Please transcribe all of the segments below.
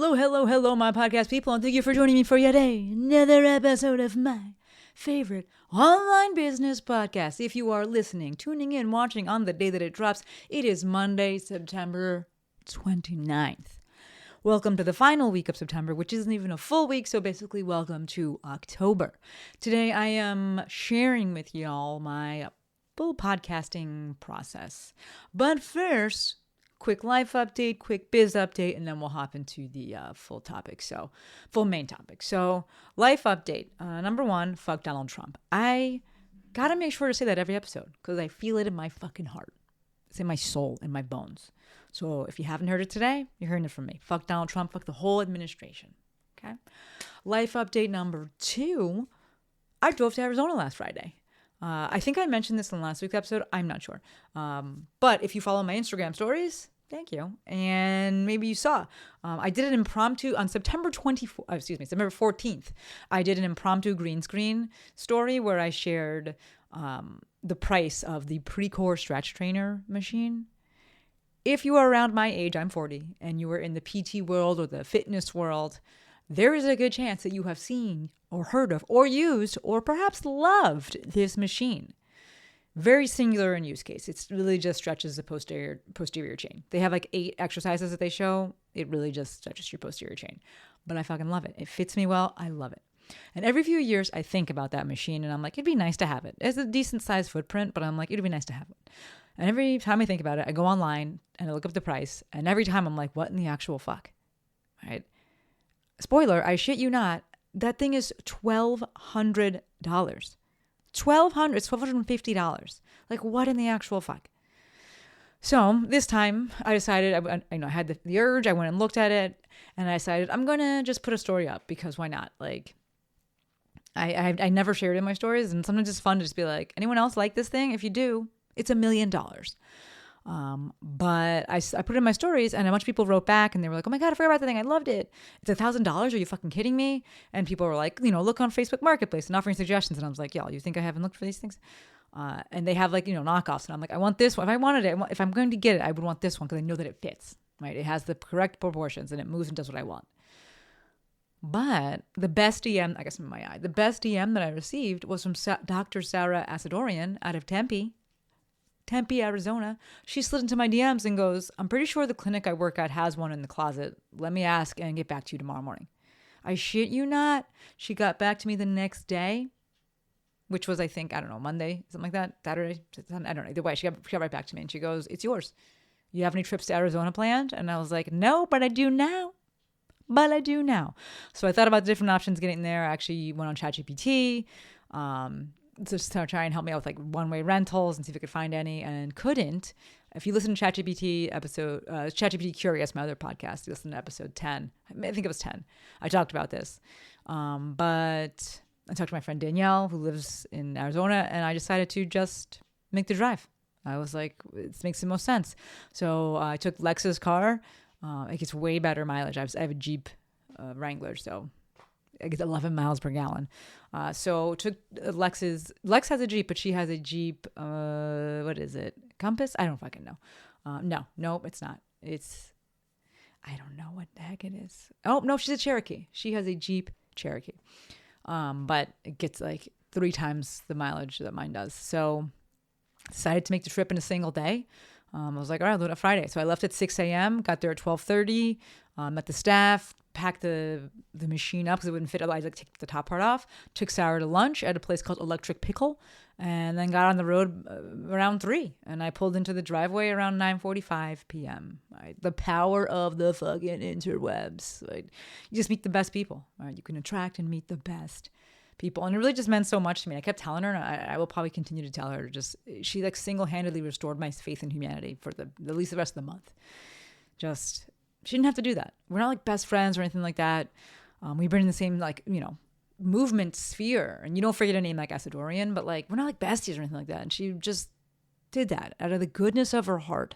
Hello, my podcast people, and thank you for joining me for yet another episode of my favorite online business podcast. If you are listening, tuning in, watching on the day that it drops, it is Monday, September 29th. Welcome to the final week of September, which isn't even a full week, so basically welcome to October. Today I am sharing with y'all my full podcasting process. But first, quick life update, quick biz update, and then we'll hop into the full main topic. So, life update. Number one, fuck Donald Trump. I gotta make sure to say that every episode because I feel it in my fucking heart. It's in my soul, in my bones. So, if you haven't heard it today, you're hearing it from me. Fuck Donald Trump, fuck the whole administration. Okay? Life update number two, I drove to Arizona last Friday. I think I mentioned this in last week's episode. I'm not sure. But if you follow my Instagram stories, thank you. And maybe you saw, I did an impromptu on September 14th. I did an impromptu green screen story where I shared the price of the Precor stretch trainer machine. If you are around my age, I'm 40, and you are in the PT world or the fitness world, there is a good chance that you have seen or heard of or used or perhaps loved this machine. Very singular in use case. It really just stretches the posterior chain. They have like 8 exercises that they show. It really just stretches your posterior chain. But I fucking love it. It fits me well. I love it. And every few years I think about that machine and I'm like, it'd be nice to have it. It's a decent sized footprint, but I'm like, it'd be nice to have it. And every time I think about it, I go online and I look up the price. And every time I'm like, what in the actual fuck? Right? Spoiler, I shit you not, that thing is $1,200. It's $1,250. Like, what in the actual fuck? So this time I decided, I had the urge. I went and looked at it and I decided I'm going to just put a story up because why not? Like, I never shared it in my stories, and sometimes it's fun to just be like, anyone else like this thing? If you do, it's $1 million. But I put it in my stories and a bunch of people wrote back and they were like, oh my God, I forgot about the thing. I loved it. It's $1,000. Are you fucking kidding me? And people were like, look on Facebook Marketplace and offering suggestions. And I was like, y'all, you think I haven't looked for these things? And they have knockoffs. And I'm like, I want this one. If I wanted it, if I'm going to get it, I would want this one because I know that it fits, right? It has the correct proportions and it moves and does what I want. But the best DM, I guess in my eye, the best DM that I received was from Dr. Sarah Asadorian out of Tempe, Arizona. She slid into my DMs and goes, I'm pretty sure the clinic I work at has one in the closet. Let me ask and get back to you tomorrow morning. I shit you not. She got back to me the next day, which was, I think, Monday, something like that, Saturday. I don't know. Either way, she got right back to me and she goes, it's yours. You have any trips to Arizona planned? And I was like, no, but I do now. So I thought about the different options getting there. I actually went on ChatGPT, just to try and help me out with like one-way rentals and see if I could find any, and couldn't. If you listen to ChatGPT Curious, my other podcast, you listen to episode 10. I think it was 10. I talked about this. But I talked to my friend Danielle, who lives in Arizona, and I decided to just make the drive. I was like, it makes the most sense. So I took Lex's car. It gets way better mileage. I have a Jeep Wrangler, so I get 11 miles per gallon. So took Lex has a Jeep, but she has a Jeep, what is it? Compass? I don't fucking know. No, it's not. I don't know what the heck it is. Oh, no, she's a Cherokee. She has a Jeep Cherokee. But it gets like 3 times the mileage that mine does. So decided to make the trip in a single day. I was like, all right, I'll do it on Friday. So I left at 6 a.m., got there at 12:30, met the staff, packed the machine up because it wouldn't fit. Otherwise, I'd take the top part off. Took Sarah to lunch at a place called Electric Pickle, and then got on the road around 3. And I pulled into the driveway around 9:45 p.m. Right? The power of the fucking interwebs. Right? You just meet the best people. Right? You can attract and meet the best people. And it really just meant so much to me. I kept telling her, and I will probably continue to tell her, she like single-handedly restored my faith in humanity for at least the rest of the month. She didn't have to do that. We're not like best friends or anything like that. We've been in the same movement sphere, and you don't forget a name like Asadorian, but like we're not like besties or anything like that. And she just did that out of the goodness of her heart.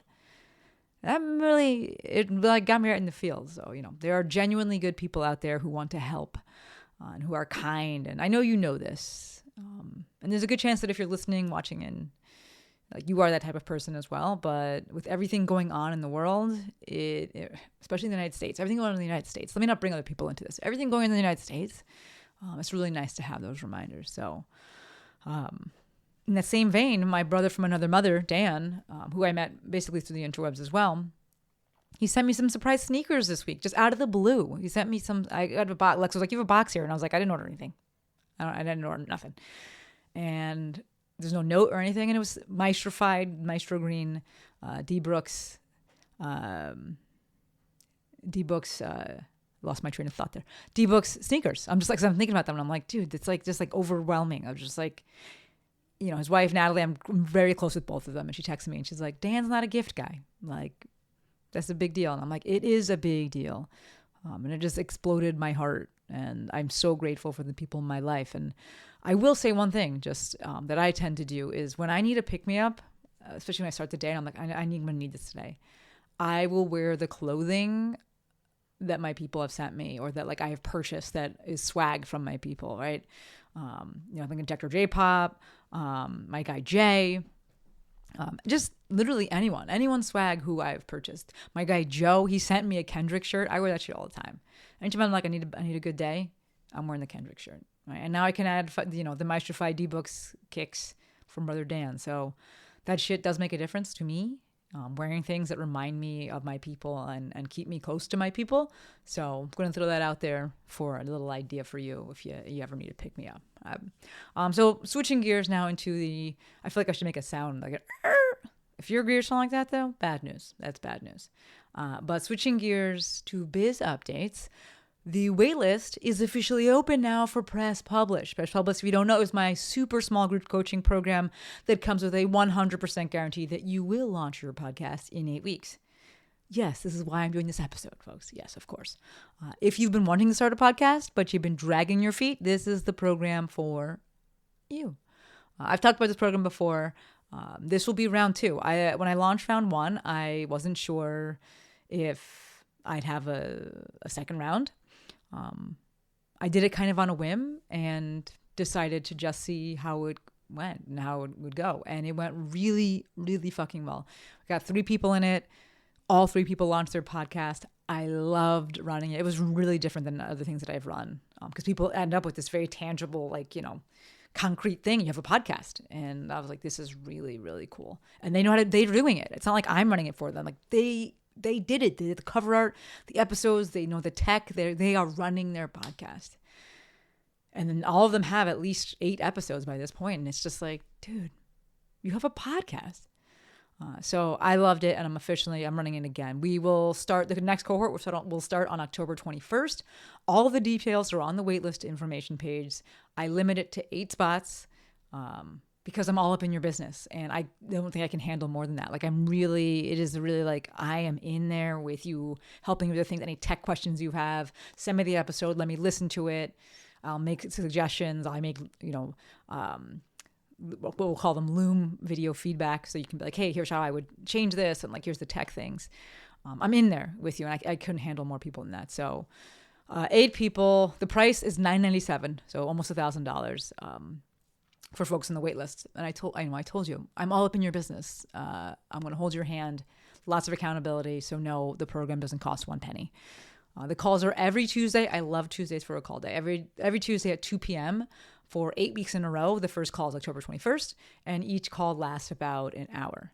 It got me right in the field. So, there are genuinely good people out there who want to help. And who are kind. And I know you know this. And there's a good chance that if you're listening, watching in Like, you are that type of person as well. But with everything going on in the world, especially in the United States, everything going on in the United States, let me not bring other people into this. Everything going on in the United States, it's really nice to have those reminders. So in that same vein, my brother from another mother, Dan, who I met basically through the interwebs as well, he sent me some surprise sneakers this week, just out of the blue. He sent me some, I got a box. Lex was like, you have a box here. And I was like, I didn't order anything. I didn't order nothing. And there's no note or anything. And it was Maestro green, D Brooks, lost my train of thought there. D Brooks sneakers. I'm thinking about them and I'm like, dude, it's like just like overwhelming. I was just like, his wife, Natalie, I'm very close with both of them. And she texted me and she's like, Dan's not a gift guy. Like, that's a big deal. And I'm like, it is a big deal. And it just exploded my heart. And I'm so grateful for the people in my life. And I will say one thing just that I tend to do is when I need a pick-me-up, especially when I start the day, and I'm like, I'm going to need this today. I will wear the clothing that my people have sent me or that like I have purchased that is swag from my people, right? I think Injector J-Pop, my guy Jay, just literally anyone's swag who I've purchased. My guy Joe, he sent me a Kendrick shirt. I wear that shit all the time. Anytime I'm like, I need a good day, I'm wearing the Kendrick shirt. Right? And now I can add, the Maestro D-Books kicks from Brother Dan. So that shit does make a difference to me. Wearing things that remind me of my people and keep me close to my people. So I'm going to throw that out there for a little idea for you if you ever need to pick me up. So switching gears now into I feel like I should make a sound like if your gears sound like that though, bad news. That's bad news. But switching gears to Biz Updates. The waitlist is officially open now for Press Publish. Press Publish, if you don't know, is my super small group coaching program that comes with a 100% guarantee that you will launch your podcast in 8 weeks. Yes, this is why I'm doing this episode, folks. Yes, of course. If you've been wanting to start a podcast, but you've been dragging your feet, this is the program for you. I've talked about this program before. This will be round 2. When I launched round 1, I wasn't sure if I'd have a second round. I did it kind of on a whim and decided to just see how it went and how it would go. And it went really, really fucking well. We got 3 people in it. All 3 people launched their podcast. I loved running it. It was really different than other things that I've run because people end up with this very tangible, concrete thing. You have a podcast. And I was like, this is really, really cool. And they know they're doing it. It's not like I'm running it for them. Like they did it. They did the cover art, the episodes. They know the tech. They are running their podcast. And then all of them have at least 8 episodes by this point. And it's just like, dude, you have a podcast. So I loved it. And I'm running it again. We will start the next cohort. We'll start on October 21st. All of the details are on the waitlist information page. I limit it to 8 spots. Because I'm all up in your business and I don't think I can handle more than that. Like it is really like I am in there with you, helping you with the things, any tech questions you have. Send me the episode. Let me listen to it. I'll make suggestions. I make, what we'll call them Loom video feedback. So you can be like, hey, here's how I would change this. And here's the tech things. I'm in there with you and I couldn't handle more people than that. So 8 people, the price is $997. So almost $1,000. For folks on the wait list. And I told you, I'm all up in your business. I'm going to hold your hand, lots of accountability. So no, the program doesn't cost 1 penny. The calls are every Tuesday. I love Tuesdays for a call day. Every Tuesday at 2 p.m. for 8 weeks in a row. The first call is October 21st. And each call lasts about an hour.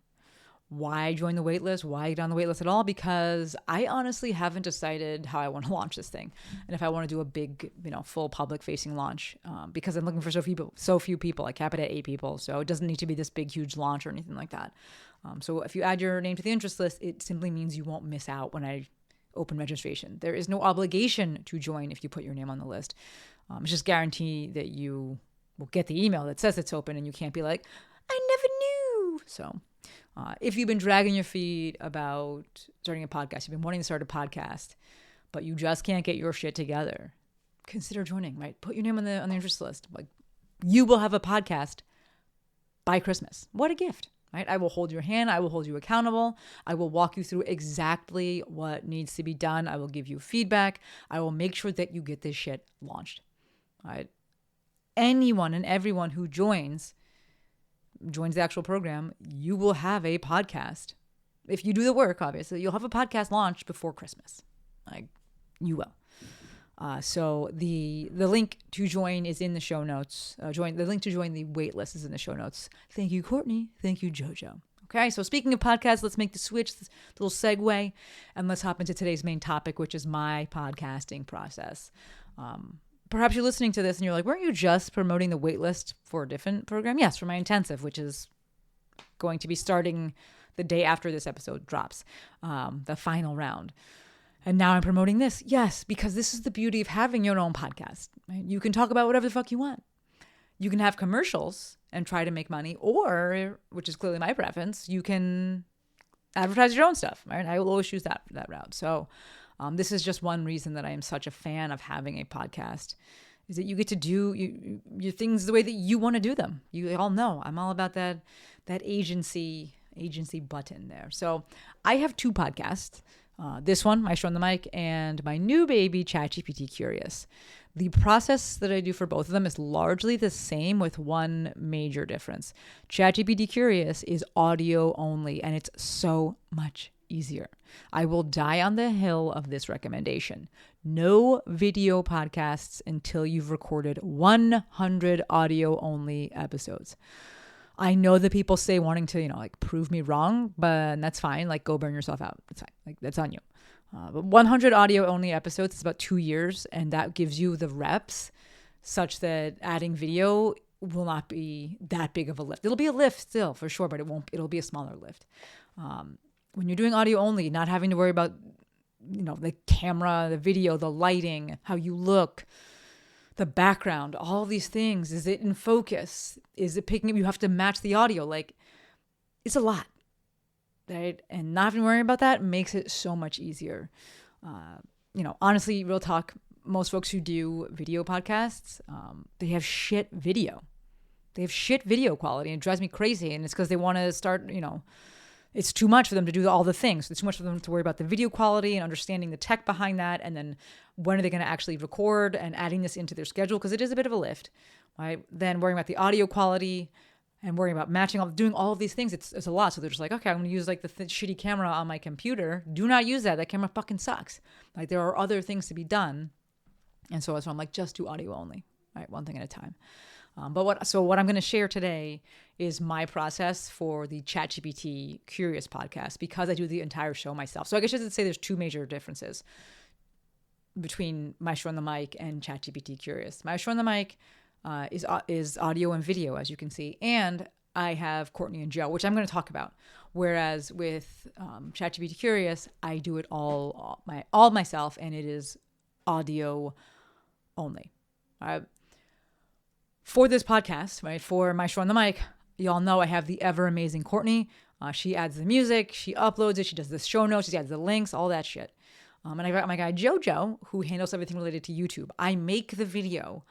Why join the waitlist? Why get on the waitlist at all? Because I honestly haven't decided how I want to launch this thing. And if I want to do a big, full public facing launch, because I'm looking for so few people. I cap it at 8 people. So it doesn't need to be this big, huge launch or anything like that. So if you add your name to the interest list, it simply means you won't miss out when I open registration. There is no obligation to join if you put your name on the list. It's just guarantee that you will get the email that says it's open and you can't be like, I never knew. So if you've been dragging your feet about starting a podcast, you've been wanting to start a podcast, but you just can't get your shit together, consider joining, right? Put your name on the interest list. Like, you will have a podcast by Christmas. What a gift, right? I will hold your hand. I will hold you accountable. I will walk you through exactly what needs to be done. I will give you feedback. I will make sure that you get this shit launched, right? Anyone and everyone who joins joins the actual program, you will have a podcast. If you do the work, obviously, you'll have a podcast launch before Christmas. Like, you will. So the link to join is in the show notes. The link to join the waitlist is in the show notes. Thank you, Courtney. Thank you, JoJo. Okay, so speaking of podcasts, let's make the switch, this little segue, and let's hop into today's main topic, which is my podcasting process. Perhaps you're listening to this and you're like, weren't you just promoting the waitlist for a different program? Yes, for my intensive, which is going to be starting the day after this episode drops, the final round. And now I'm promoting this. Yes, because this is the beauty of having your own podcast. Right? You can talk about whatever the fuck you want. You can have commercials and try to make money, or, which is clearly my preference, you can advertise your own stuff. Right? I will always choose that route. So this is just one reason that I am such a fan of having a podcast, is that you get to do your things the way that you want to do them. You all know I'm all about that agency button there. So I have two podcasts. This one, Maestro on the Mic, and my new baby, ChatGPT Curious. The process that I do for both of them is largely the same, with one major difference. ChatGPT Curious is audio only, and it's so much easier. I will die on the hill of this recommendation. No video podcasts until you've recorded 100 audio only episodes. I know that people say wanting to, prove me wrong, but that's fine. Like, go burn yourself out. That's fine. Like, that's on you. But 100 audio only episodes is about 2 years, and that gives you the reps such that adding video will not be that big of a lift. It'll be a lift still, for sure, but it'll be a smaller lift. When you're doing audio only, not having to worry about, the camera, the video, the lighting, how you look, the background, all these things. Is it in focus? Is it picking up? You have to match the audio. Like, it's a lot, right? And not having to worry about that makes it so much easier. Honestly, real talk, most folks who do video podcasts, they have shit video. They have shit video quality, and it drives me crazy. And it's because they want to start, it's too much for them to do all the things. It's too much for them to worry about the video quality and understanding the tech behind that. And then when are they going to actually record and adding this into their schedule? Because it is a bit of a lift, right? Then worrying about the audio quality and worrying about doing all of these things. It's a lot. So they're just like, okay, I'm going to use like the shitty camera on my computer. Do not use that. That camera fucking sucks. Like, there are other things to be done. And so I'm like, just do audio only, right? One thing at a time. But what I'm going to share today is my process for the ChatGPT Curious podcast, because I do the entire show myself. So I guess I should say there's two major differences between Maestro on the Mic and ChatGPT Curious. Maestro on the Mic is audio and video, as you can see, and I have Courtney and Joe, which I'm going to talk about. Whereas with ChatGPT Curious, I do it all myself, and it is audio only. For this podcast, right, for Maestro on the Mic, y'all know I have the ever amazing Courtney. She adds the music, she uploads it, she does the show notes, she adds the links, all that shit. And I got my guy JoJo, who handles everything related to YouTube. I make the video,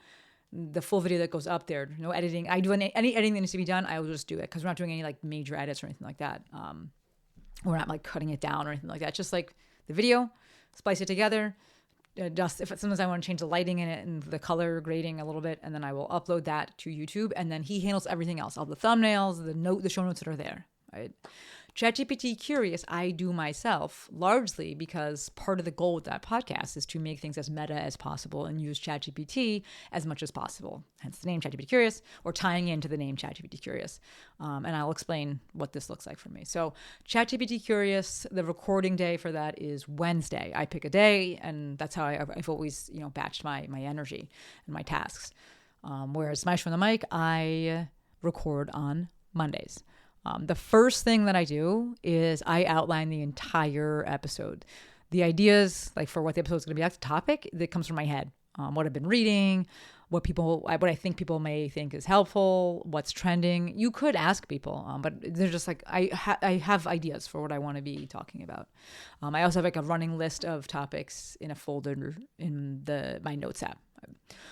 the full video that goes up there. No editing. I do any editing that needs to be done, I will just do it, because we're not doing any like major edits or anything like that. We're not like cutting it down or anything like that. Just like the video, splice it together. Sometimes I want to change the lighting in it and the color grading a little bit, and then I will upload that to YouTube, and then he handles everything else, all the thumbnails, the show notes that are there, right? ChatGPT Curious, I do myself, largely because part of the goal with that podcast is to make things as meta as possible and use ChatGPT as much as possible. Hence the name ChatGPT Curious, or tying into the name ChatGPT Curious. And I'll explain what this looks like for me. So ChatGPT Curious, the recording day for that is Wednesday. I pick a day, and that's how I've always, batched my energy and my tasks. Whereas Maestro on the Mic, I record on Mondays. The first thing that I do is I outline the entire episode. The ideas, like for what the episode is going to be, that's a topic that comes from my head. What I've been reading, what I think people may think is helpful, what's trending. You could ask people, but they're just like, I have ideas for what I want to be talking about. I also have like a running list of topics in a folder in my notes app.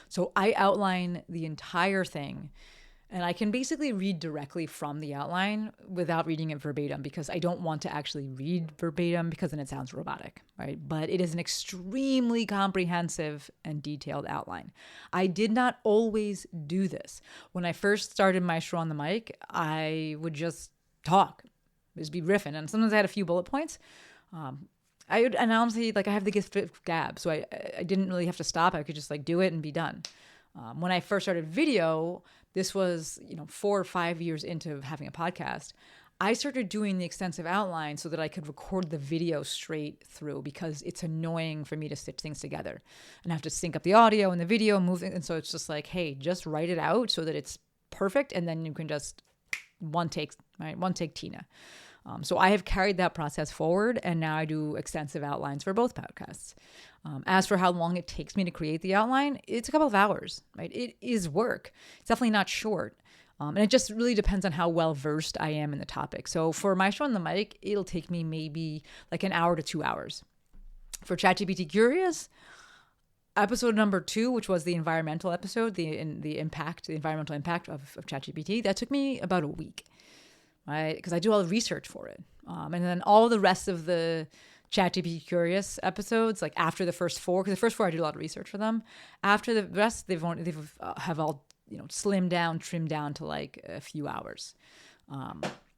So I outline the entire thing. And I can basically read directly from the outline without reading it verbatim because I don't want to actually read verbatim because then it sounds robotic, right? But it is an extremely comprehensive and detailed outline. I did not always do this. When I first started Maestro on the mic, I would just talk, just be riffing. And sometimes I had a few bullet points. And honestly, like I have the gift of gab, so I didn't really have to stop. I could just like do it and be done. When I first started video, this was 4 or 5 years into having a podcast. I started doing the extensive outline so that I could record the video straight through because it's annoying for me to stitch things together and I have to sync up the audio and the video and move it. And so it's just like, hey, just write it out so that it's perfect, and then you can just one take Tina. So I have carried that process forward, and now I do extensive outlines for both podcasts. As for how long it takes me to create the outline, it's a couple of hours, right? It is work. It's definitely not short. And it just really depends on how well versed I am in the topic. So for Maestro on the mic, it'll take me maybe like an hour to 2 hours. For ChatGPT Curious, episode number 2, which was the environmental episode, the environmental impact of ChatGPT, that took me about a week. Right? Because I do all the research for it. And then all the rest of the ChatGPT Curious episodes, like after the first 4, because the first 4 I did a lot of research for them. After the rest, they've all slimmed down, trimmed down to like a few hours.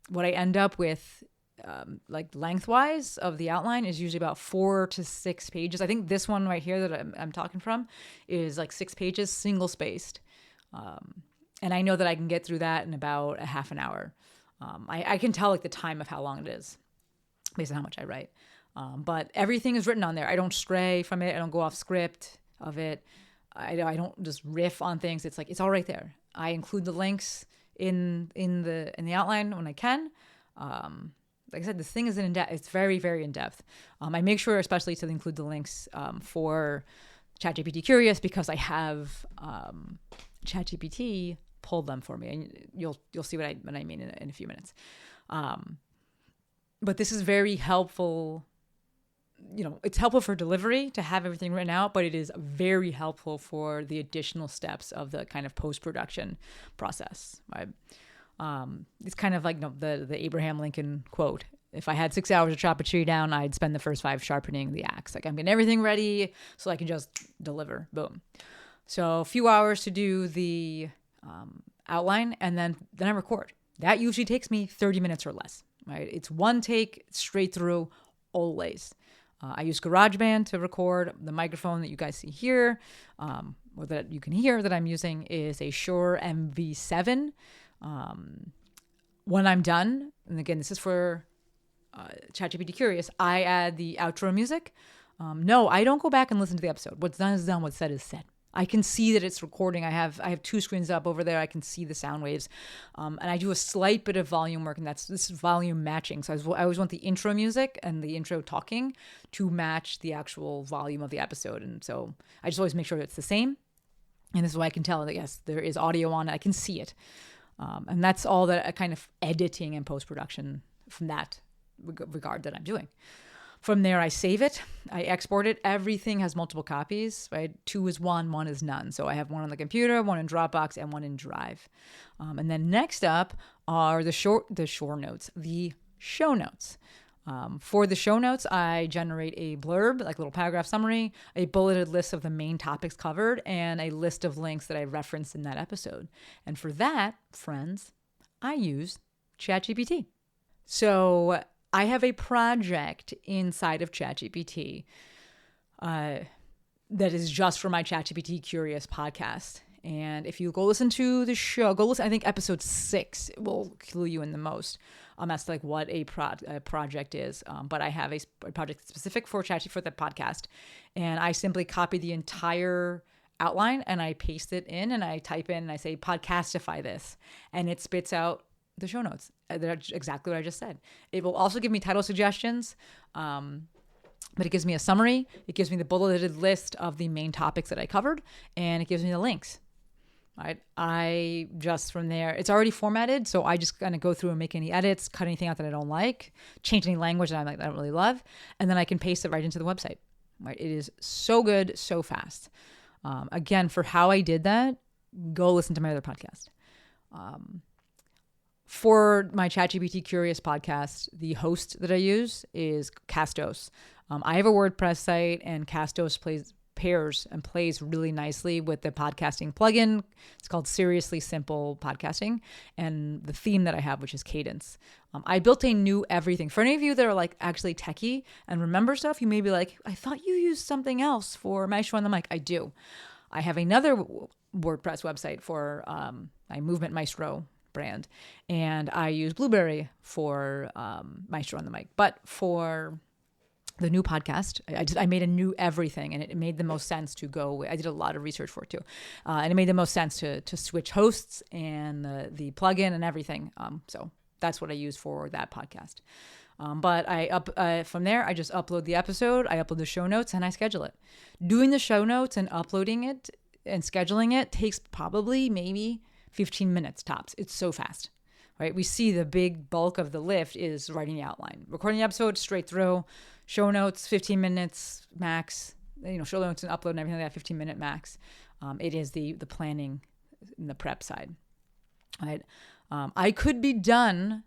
What I end up with, like lengthwise of the outline, is usually about 4 to 6 pages. I think this one right here that I'm talking from is like 6 pages, single spaced. And I know that I can get through that in about a half an hour. I can tell like the time of how long it is based on how much I write. But everything is written on there. I don't stray from it. I don't go off script of it. I don't just riff on things. It's like, it's all right there. I include the links in the outline when I can. Like I said, this thing is in depth. It's very, very in depth. I make sure especially to include the links for ChatGPT Curious because I have ChatGPT pull them for me, and you'll see what I mean in a few minutes. But this is very helpful. It's helpful for delivery to have everything written out, but it is very helpful for the additional steps of the kind of post-production process. Right? It's kind of like the Abraham Lincoln quote: "If I had 6 hours to chop a tree down, I'd spend the first 5 sharpening the axe." Like I'm getting everything ready so I can just deliver. Boom. So a few hours to do the outline, and then I record. That usually takes me 30 minutes or less, right? It's one take straight through always. I use GarageBand to record. The microphone that you guys see here, or that you can hear that I'm using, is a Shure MV7. When I'm done, and again, this is for ChatGPT Curious, I add the outro music. No, I don't go back and listen to the episode. What's done is done. What's said is said. I can see that it's recording. I have 2 screens up over there. I can see the sound waves. And I do a slight bit of volume work, and this is volume matching. So I always want the intro music and the intro talking to match the actual volume of the episode. And so I just always make sure it's the same. And this is why I can tell that, yes, there is audio on it. I can see it. And that's all that kind of editing and post-production from that regard that I'm doing. From there, I save it. I export it. Everything has multiple copies, right? 2 is 1, 1 is none. So I have one on the computer, one in Dropbox, and one in Drive. And then next up are the show notes. For the show notes, I generate a blurb, like a little paragraph summary, a bulleted list of the main topics covered, and a list of links that I referenced in that episode. And for that, friends, I use ChatGPT. So I have a project inside of ChatGPT that is just for my ChatGPT Curious podcast. And if you go listen to the show, I think episode 6 will clue you in the most. As to like what a project is. But I have a project specific for ChatGPT for the podcast. And I simply copy the entire outline and I paste it in and I type in and I say, podcastify this. And it spits out the show notes. That's exactly what I just said. It will also give me title suggestions, but it gives me a summary. It gives me the bulleted list of the main topics that I covered, and it gives me the links. Right? I just from there, it's already formatted, so I just kind of go through and make any edits, cut anything out that I don't like, change any language that I don't really love, and then I can paste it right into the website. Right? It is so good, so fast. Again, for how I did that, go listen to my other podcast. For my ChatGPT Curious podcast, the host that I use is Castos. I have a WordPress site, and Castos pairs and plays really nicely with the podcasting plugin. It's called Seriously Simple Podcasting, and the theme that I have, which is Cadence. I built a new everything. For any of you that are like actually techie and remember stuff, you may be like, I thought you used something else for Maestro on the mic. I do. I have another WordPress website for my Movement Maestro brand, and I use Blueberry for Maestro on the mic. But for the new podcast, I made a new everything, and it made the most sense to go. I did a lot of research for it too, and it made the most sense to switch hosts and the plugin and everything. So that's what I use for that podcast. But from there, I just upload the episode, I upload the show notes, and I schedule it. Doing the show notes and uploading it and scheduling it takes probably maybe 15 minutes tops. It's so fast, right? We see the big bulk of the lift is writing the outline, recording the episode straight through, show notes, 15 minutes max, show notes and upload and everything like that, 15-minute max. It is the planning and the prep side, right? I could be done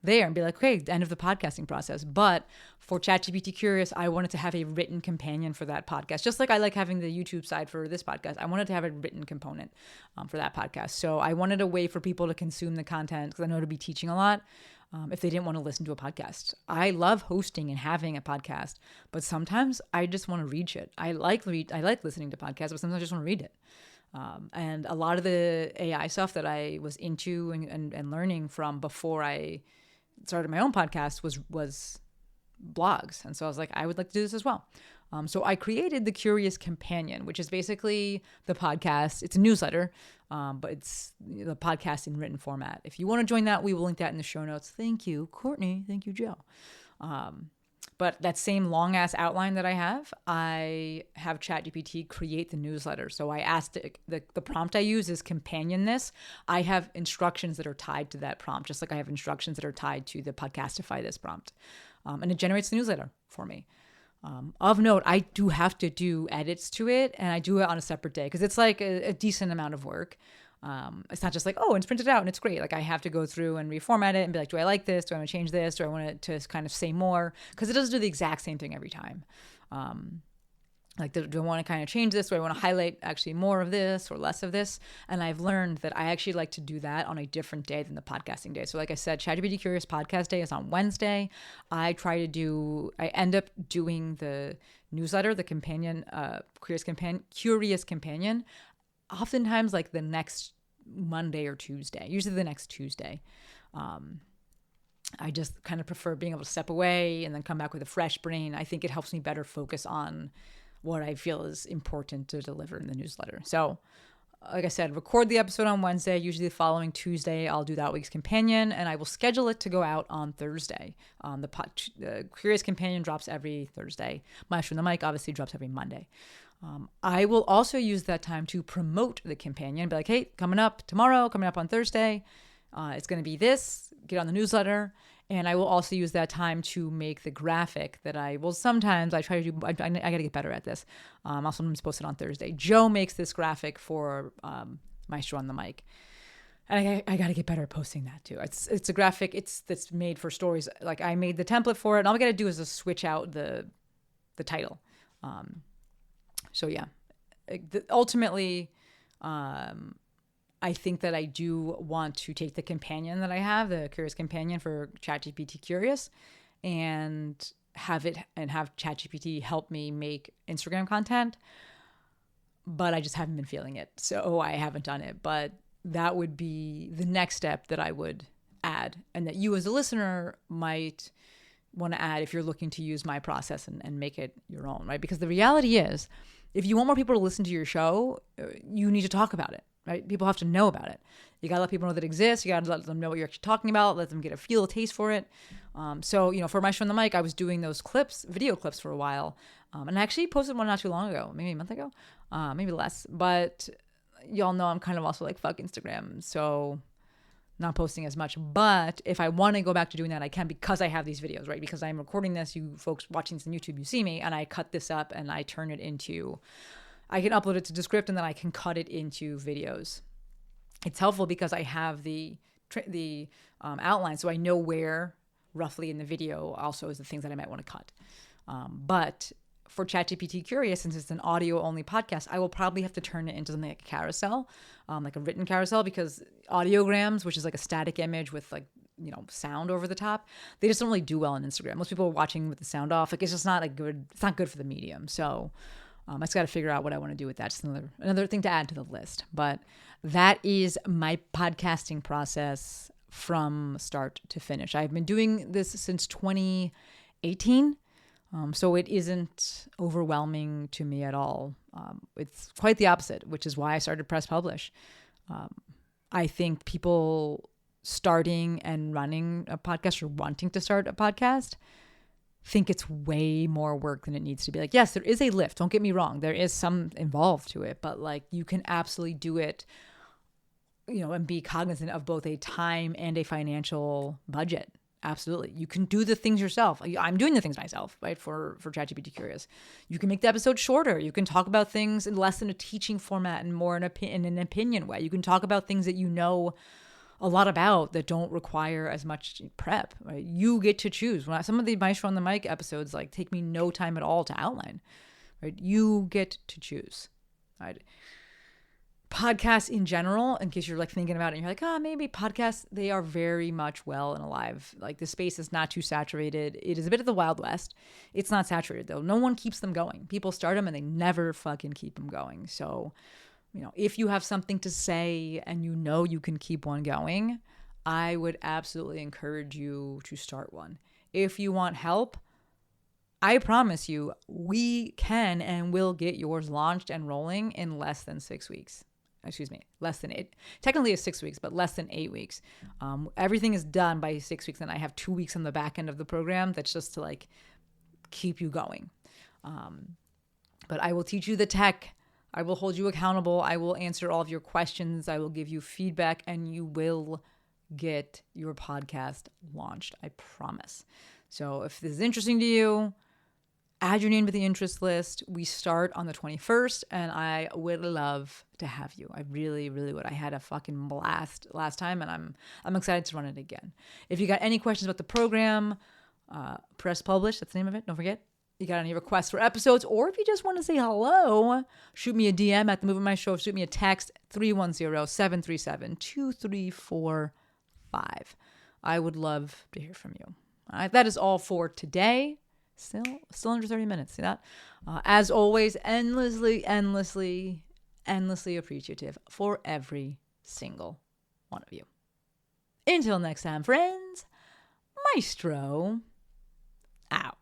there and be like, okay, the end of the podcasting process. But for ChatGPT Curious, I wanted to have a written companion for that podcast. Just like I like having the YouTube side for this podcast, I wanted to have a written component for that podcast. So I wanted a way for people to consume the content, because I know to be teaching a lot, if they didn't want to listen to a podcast. I love hosting and having a podcast, but sometimes I just want to read shit. I like listening to podcasts, but sometimes I just want to read it. And a lot of the AI stuff that I was into and learning from before I started my own podcast was blogs. And so I was like, I would like to do this as well. So I created the Curious Companion, which is basically the podcast. It's a newsletter, but it's the podcast in written format. If you want to join that, we will link that in the show notes. Thank you, Courtney. Thank you, Joe. But that same long ass outline that I have ChatGPT create the newsletter. So I asked the prompt I use is companion this. I have instructions that are tied to that prompt, just like I have instructions that are tied to the Podcastify this prompt. And it generates the newsletter for me. Of note, I do have to do edits to it, and I do it on a separate day because it's like a decent amount of work. It's not just like, oh, it's printed out and it's great. Like I have to go through and reformat it and be like, do I like this? Do I want to change this? Do I want it to kind of say more? Because it doesn't do the exact same thing every time. Do I want to kind of change this? Do I want to highlight actually more of this or less of this? And I've learned that I actually like to do that on a different day than the podcasting day. So like I said, ChatGPT Curious podcast day is on Wednesday. I end up doing the newsletter, the companion, Curious Companion, oftentimes like the next Monday or Tuesday, usually the next Tuesday. I just kind of prefer being able to step away and then come back with a fresh brain. I think it helps me better focus on what I feel is important to deliver in the newsletter. So like I said, record the episode on Wednesday. Usually the following Tuesday, I'll do that week's companion, and I will schedule it to go out on Thursday. The Curious Companion drops every Thursday. Maestro on the Mic obviously drops every Monday. I will also use that time to promote the companion. Be like, hey, coming up tomorrow, coming up on Thursday, it's going to be this. Get on the newsletter. And I will also use that time to make the graphic that sometimes I try to do. I got to get better at this. I'll sometimes post it on Thursday. Joe makes this graphic for Maestro on the Mic. And I got to get better at posting that too. It's a graphic that's made for stories. Like I made the template for it. And all I got to do is just switch out the title. So yeah, ultimately, I think that I do want to take the companion that I have, the Curious Companion for ChatGPT Curious, and have ChatGPT help me make Instagram content. But I just haven't been feeling it, so I haven't done it. But that would be the next step that I would add, and that you as a listener might want to add if you're looking to use my process and make it your own, right? Because the reality is, if you want more people to listen to your show, you need to talk about it, right? People have to know about it. You got to let people know that it exists. You got to let them know what you're actually talking about, let them get a taste for it. So, for Maestro on the Mic, I was doing those video clips for a while. And I actually posted one not too long ago, maybe a month ago, maybe less. But y'all know I'm kind of also like, fuck Instagram. So not posting as much. But if I want to go back to doing that, I can, because I have these videos, right? Because I'm recording this, you folks watching this on YouTube, you see me, and I cut this up and I turn it into, I can upload it to Descript, and then I can cut it into videos. it's helpful because I have the outline, so I know where roughly in the video also is the things that I might want to cut. But for ChatGPT Curious, since it's an audio only podcast, I will probably have to turn it into something like a carousel, like a written carousel, because audiograms, which is like a static image with like, sound over the top, they just don't really do well on Instagram. Most people are watching with the sound off. Like, it's just not it's not good for the medium. So I just got to figure out what I want to do with that. Just another thing to add to the list. But that is my podcasting process from start to finish. I've been doing this since 2018. So it isn't overwhelming to me at all. It's quite the opposite, which is why I started Press Publish. I think people starting and running a podcast or wanting to start a podcast think it's way more work than it needs to be. Like, yes, there is a lift. Don't get me wrong. There is some involved to it, but like you can absolutely do it, and be cognizant of both a time and a financial budget. Absolutely. You can do the things yourself. I'm doing the things myself, right? For ChatGPT Curious. You can make the episode shorter. You can talk about things in less in a teaching format and more in an opinion way. You can talk about things that you know a lot about that don't require as much prep, right? You get to choose. Some of the Maestro on the Mic episodes like take me no time at all to outline, right? You get to choose, right? Podcasts in general, in case you're like thinking about it and you're like, maybe podcasts, they are very much well and alive. Like the space is not too saturated. It is a bit of the Wild West. It's not saturated though. No one keeps them going. People start them and they never fucking keep them going. So, if you have something to say and you can keep one going, I would absolutely encourage you to start one. If you want help, I promise you, we can and will get yours launched and rolling in less than 6 weeks. Less than 8. Technically it's 6 weeks, but less than 8 weeks. Everything is done by 6 weeks, and I have 2 weeks on the back end of the program that's just to like keep you going. But I will teach you the tech. I will hold you accountable. I will answer all of your questions. I will give you feedback, and you will get your podcast launched. I promise. So if this is interesting to you, add your name to the interest list. We start on the 21st, and I would love to have you. I really, really would. I had a fucking blast last time, and I'm excited to run it again. If you got any questions about the program, Press Publish, that's the name of it. Don't forget. You got any requests for episodes, or if you just want to say hello, shoot me a DM at The Movement Maestro. Shoot me a text, 310-737-2345. I would love to hear from you. All right, that is all for today. Still under 30 minutes. See that? As always, endlessly appreciative for every single one of you. Until next time, friends, Maestro out.